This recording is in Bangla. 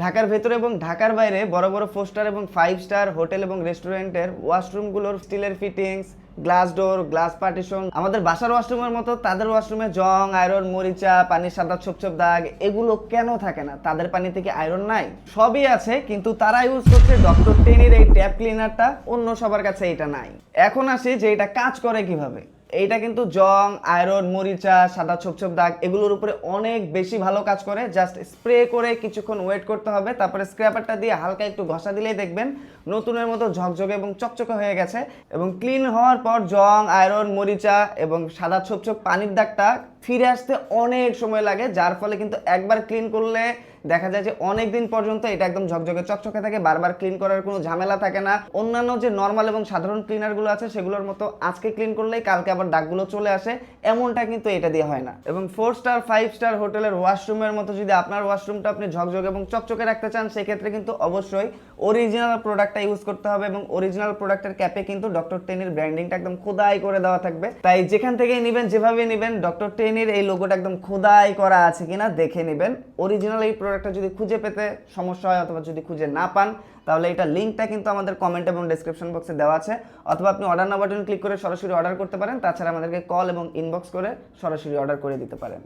ঢাকার ভেতরে এবং ঢাকার বাইরে বড় বড় 4 স্টার এবং 5 স্টার হোটেল এবং রেস্টুরেন্টের ওয়াশরুমগুলোর স্টিলের fittings, glass door, glass partition আমাদের বাসার ওয়াশরুমের মতো তাদের ওয়াশরুমে জং, আয়রন, মরিচা, পানির সাদা ছোপ ছোপ দাগ এগুলো কেন থাকে না? তাদের পানিতে কি আয়রন নাই? সবই আছে, কিন্তু তারা ইউজ করছে ডক্টর টেনির এই ট্যাপ ক্লিনারটা, অন্য সবার কাছে এটা নাই। এখন আসি যে এটা কাজ করে কিভাবে। এইটা কিন্তু জং, আয়রন, মরিচা, সাদা ছোপ ছোপ দাগ এগুলোর উপরে অনেক বেশি ভালো কাজ করে। জাস্ট স্প্রে করে কিছুক্ষণ ওয়েট করতে হবে, তারপরে স্ক্র্যাপারটা দিয়ে হালকা একটু ঘষা দিলেই দেখবেন নতুনের মতো ঝকঝকে এবং চকচকে হয়ে গেছে। এবং ক্লিন হওয়ার পর জং, আয়রন, মরিচা এবং সাদা ছোপ ছোপ পানির দাগটা ফিরে আসতে অনেক সময় লাগে, যার ফলে কিন্তু একবার ক্লিন করলে দেখা যায় যে অনেক দিন পর্যন্ত এটা একদম ঝকঝকে চকচকে থাকে, বারবার ক্লিন করার কোনো ঝামেলা থাকে না। অন্যান্য যে নর্মাল এবং সাধারণ ক্লিনারগুলো আছে সেগুলোর মতো আজকে ক্লিন করলেই কালকে আবার দাগগুলো চলে আসে, এমনটা কিন্তু এটা দিয়ে হয় না। এবং 4 স্টার 5 স্টার হোটেলের ওয়াশরুমের মতো যদি আপনার ওয়াশরুমটা আপনি ঝকঝকে এবং চকচকে রাখতে চান, সেক্ষেত্রে কিন্তু অবশ্যই অরিজিনাল প্রোডাক্টটা ইউজ করতে হবে। এবং অরিজিনাল প্রোডাক্টের ক্যাপে কিন্তু ডক্টর টেনির ব্র্যান্ডিংটা একদম খোদাই করে দেওয়া থাকবে। তাই যেখান থেকেই নেবেন, যেভাবে নেবেন, ডক্টর টেনির এই লোগোটা একদম খোদাই করা আছে কিনা দেখে নেবেন। অরিজিনাল এই প্রোডাক্টটা যদি খুঁজে পেতে সমস্যা হয় অথবা যদি খুঁজে না পান, তাহলে এটা লিঙ্কটা কিন্তু আমাদের কমেন্ট এবং ডেসক্রিপশন বক্সে দেওয়া আছে, অথবা আপনি অর্ডার নাও বাটন ক্লিক করে সরাসরি অর্ডার করতে পারেন। তাছাড়া আমাদেরকে কল এবং ইনবক্স করে সরাসরি অর্ডার করে দিতে পারেন।